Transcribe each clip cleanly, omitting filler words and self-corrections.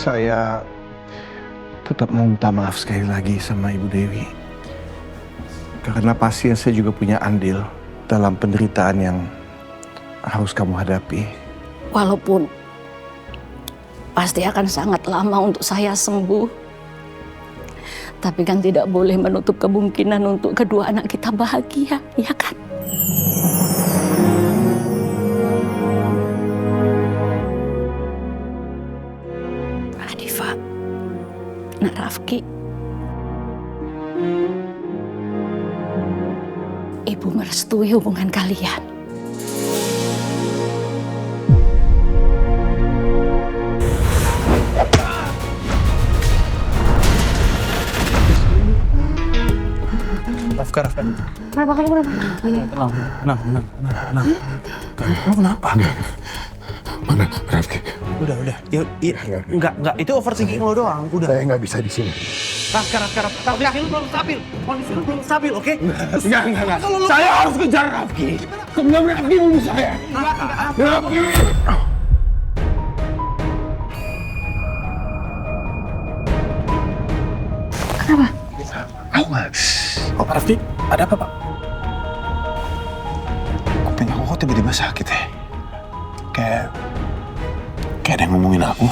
Saya tetap mau minta maaf sekali lagi sama Ibu Dewi. Karena pasti saya juga punya andil dalam penderitaan yang harus kamu hadapi. Walaupun pasti akan sangat lama untuk saya sembuh. Tapi kan tidak boleh menutup kemungkinan untuk kedua anak kita bahagia, ya kan? Adifa, Nak Rafki, Ibu merestui hubungan kalian. Rafka. Kenapa kamu kenapa? Tenang. Kamu kenapa? Mana Rafki? Udah. Ya, enggak. Itu overthinking lo doang. Udah. Saya nggak bisa di sini. Rafka. Kondisi lu belum stabil, oke? Enggak. Saya harus kejar Rafki. Sebelum Rafki bunuh saya. Rafki. Kenapa? Oh, Pak Rafki, ada apa, Pak? Kuping aku kok tiba-tiba sakit ya? Kayak ada yang ngomongin aku.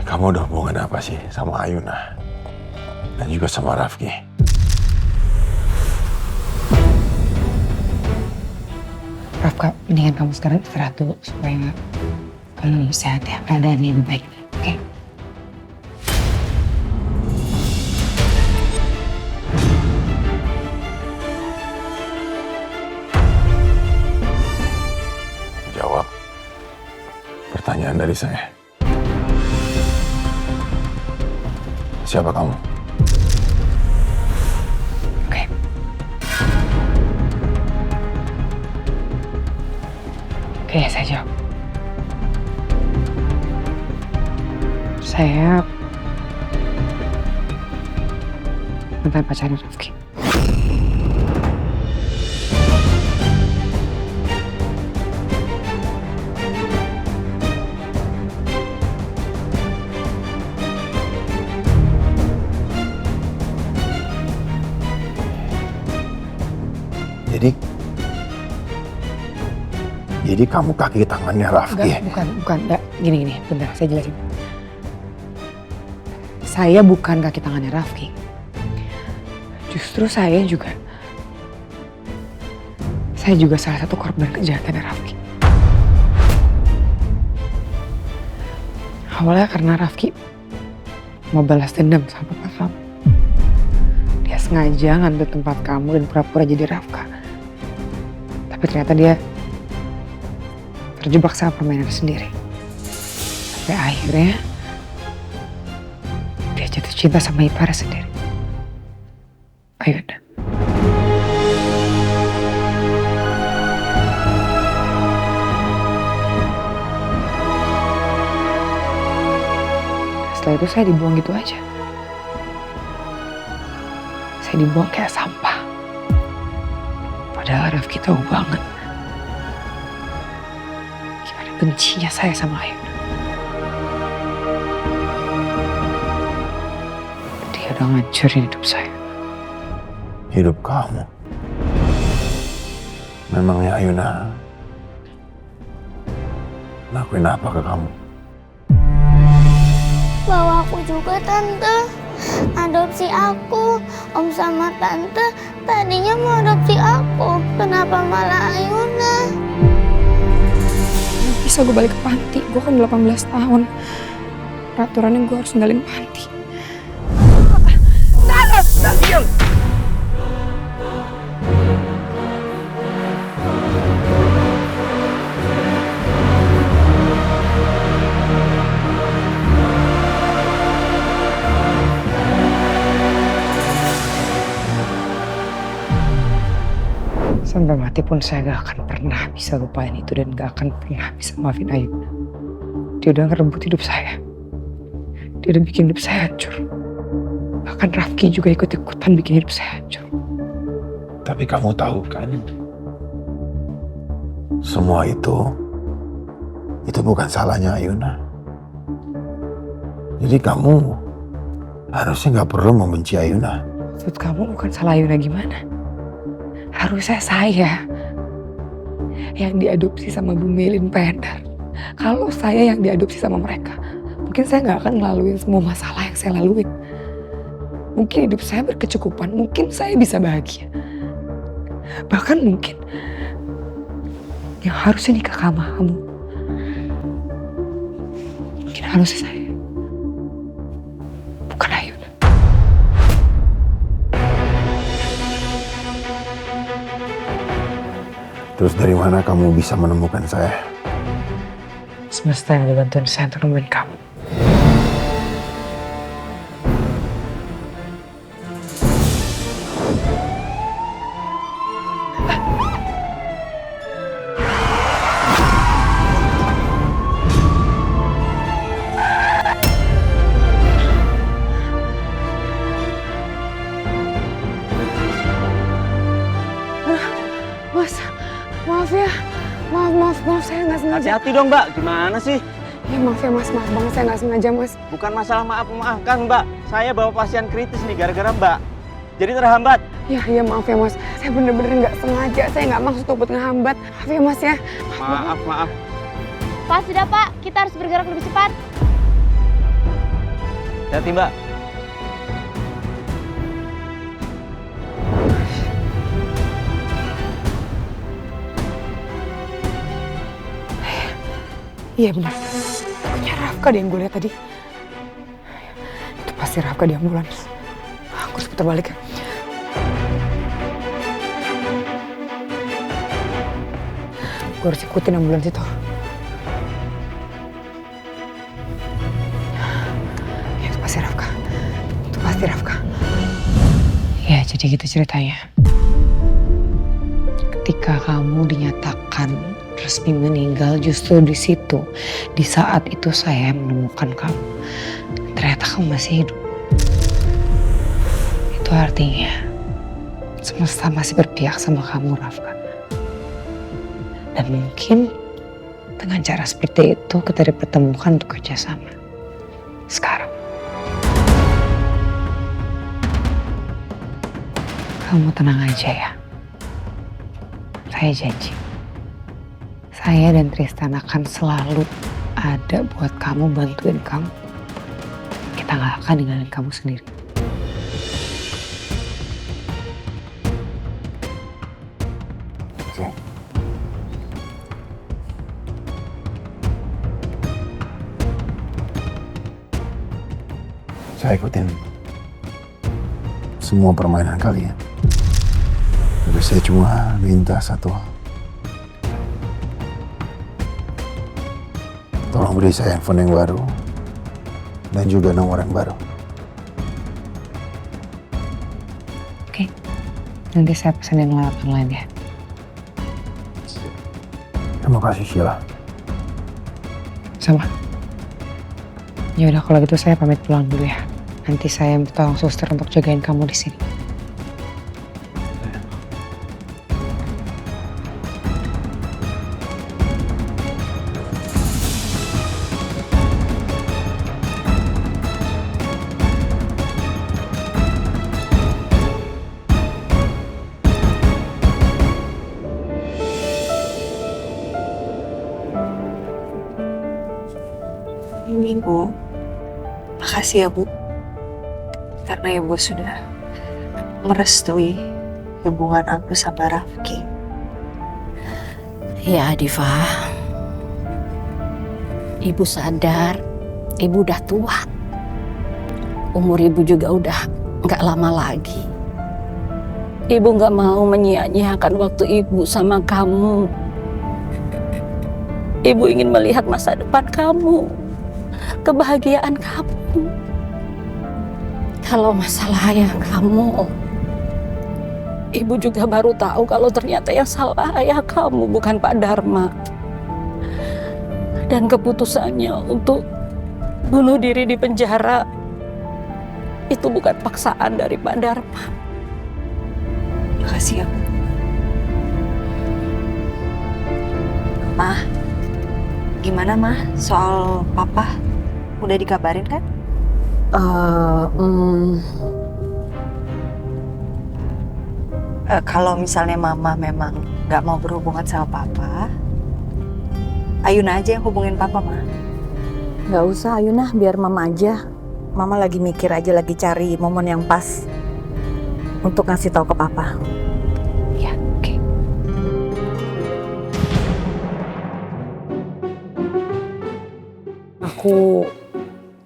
Kamu udah hubungan apa sih sama Ayuna? Dan juga sama Rafki? Rafka, mendingan kamu sekarang istirahat dulu supaya kamu sehat ya, keadaannya lebih baik. Oke? Jawab pertanyaan dari saya. Siapa kamu? Oke. Oke, saya jawab. Saya mantan pacarnya Rafki. Jadi kamu kaki tangannya Rafki? Bukan. Enggak. Gini. Bentar, saya jelasin. Saya bukan kaki tangannya Rafki. Justru saya juga salah satu korban kejahatan Rafki. Awalnya karena Rafki mau balas dendam sama papa kamu. Dia sengaja ngambil tempat kamu dan pura-pura jadi Rafka. Tapi ternyata dia terjebak sama permainan sendiri. Sampai akhirnya dia jatuh cinta sama iparnya sendiri. Ayuna. Setelah itu saya dibuang gitu aja. Saya dibuang kayak sampah. Padahal Rafki tahu banget gimana bencinya saya sama Ayuna. Dia udah ngancurin hidup saya. Hidup kamu? Memangnya Ayuna lakuin apa ke kamu? Bawa aku juga, Tante. Adopsi aku. Om sama Tante tadinya mau adopsi aku. Kenapa malah Ayuna? Bisa gue balik ke panti. Gue kan 18 tahun. Peraturannya gue harus ninggalin panti. Diam! Sampai mati pun saya gak akan pernah bisa lupain itu dan gak akan pernah bisa maafin Ayuna. Dia udah ngerebut hidup saya. Dia udah bikin hidup saya hancur. Bahkan Rafki juga ikut-ikutan bikin hidup saya hancur. Tapi kamu tahu kan, semua itu bukan salahnya Ayuna. Jadi kamu harusnya nggak perlu membenci Ayuna. Maksud kamu bukan salah Ayuna gimana? Harusnya saya yang diadopsi sama Bu Melin Pendar. Kalau saya yang diadopsi sama mereka, mungkin saya nggak akan ngelaluin semua masalah yang saya laluin. Mungkin hidup saya berkecukupan, mungkin saya bisa bahagia. Bahkan mungkin yang harusnya nikah sama kamu, mungkin harusnya saya, bukan Ayuna. Terus dari mana kamu bisa menemukan saya? Semesta yang dibantuin saya untuk nemuin kamu. Mas, maaf ya. Maaf, saya nggak sengaja. Hati-hati dong mbak, gimana sih? Ya maaf ya mas, maaf banget saya nggak sengaja mas. Bukan masalah maaf memaafkan mbak. Saya bawa pasien kritis nih gara-gara mbak. Jadi terhambat. Ya maaf ya mas, saya bener-bener nggak sengaja. Saya nggak maksud untuk ngehambat. Maaf ya mas ya. Maaf. Pak, sudah Pak, kita harus bergerak lebih cepat. Hati mbak. Iya benar. Punya Rafka deh yang gue lihat tadi. Itu pasti Rafka di ambulans. Aku harus putar balik ya. Gue harus ikutin ambulans itu. Ya, itu pasti Rafka. Itu pasti Rafka. Ya jadi gitu ceritanya. Ketika kamu dinyatakan resmi meninggal, justru di situ, di saat itu saya menemukan kamu. Ternyata kamu masih hidup. Itu artinya semesta masih berpihak sama kamu, Rafka. Dan mungkin dengan cara seperti itu kita dipertemukan untuk kerjasama. Sekarang. Kamu tenang aja ya. Saya janji. Saya dan Tristan akan selalu ada buat kamu, bantuin kamu. Kita gak akan ninggalin kamu sendiri. Oke. Saya ikutin semua permainan kalian. Tapi saya cuma minta satu. Tolong beri saya handphone yang baru dan juga nomor yang baru. Oke. Nanti saya pesan yang lewat online ya. Terima kasih Sheila. Sama. Ya udah kalau gitu saya pamit pulang dulu ya. Nanti saya tolong suster untuk jagain kamu di sini. Ini Bu, makasih ya Bu, karena Ibu sudah merestui hubungan aku sama Rafki. Ya Diva, ibu sadar, ibu udah tua. Umur ibu juga udah gak lama lagi. Ibu gak mau menyia-nyiakan waktu ibu sama kamu. Ibu ingin melihat masa depan kamu, kebahagiaan kamu. Kalau masalah ayah kamu, ibu juga baru tahu kalau ternyata yang salah ayah kamu bukan Pak Dharma. Dan keputusannya untuk bunuh diri di penjara itu bukan paksaan dari Pak Dharma. Makasih ya. Mah, gimana mah soal papa? Udah dikabarin kan? Kalau misalnya mama memang nggak mau berhubungan sama papa, Ayuna aja yang hubungin papa mah. Nggak usah Ayuna, biar mama aja. Mama lagi mikir aja, lagi cari momen yang pas untuk ngasih tahu ke papa. Ya, oke. Aku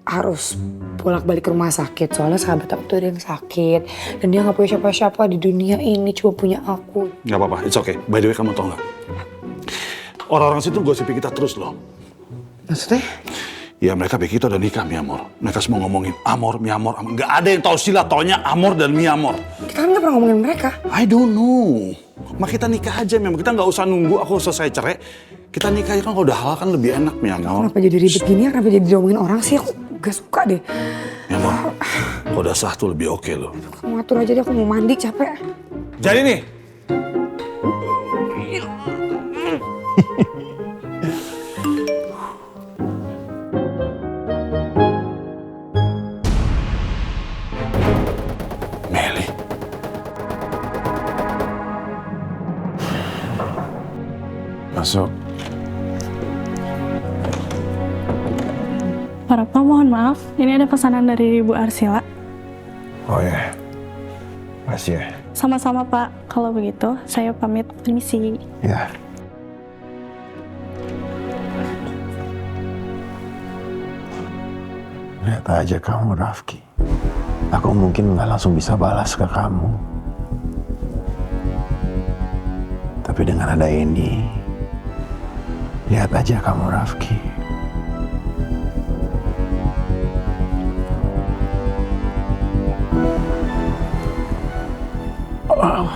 harus bolak-balik ke rumah sakit soalnya sahabat aku tuh ada yang sakit dan dia nggak punya siapa-siapa di dunia ini, cuma punya aku. Gak apa-apa, it's okay. By the way, kamu tau gak? Orang-orang situ gosipin kita terus loh. Maksudnya? Ya mereka pikir kita udah nikah, mi amor. Mereka semua ngomongin amor, mi amor, amor. Gak ada yang tahu sila taunya amor dan mi amor. Kita kan nggak pernah ngomongin mereka. I don't know. Mak kita nikah aja, memang kita nggak usah nunggu aku selesai cerai. Kita nikah aja kan kalau udah halal kan lebih enak, mi amor. Kenapa jadi ribet gini ya? Kenapa jadi diomongin orang sih? Aku gak suka deh. Mi amor, kalau udah sah tuh lebih oke loh. Kamu atur aja deh, aku mau mandi, capek. Jadi nih. Meli. Masuk. Pak Ratno, mohon maaf, ini ada pesanan dari Bu Arsila. Oh ya, makasih ya. Sama-sama Pak, kalau begitu saya pamit permisi. Ya. Lihat aja kamu, Rafki. Aku mungkin nggak langsung bisa balas ke kamu. Tapi dengan ada ini, lihat aja kamu, Rafki. Oh.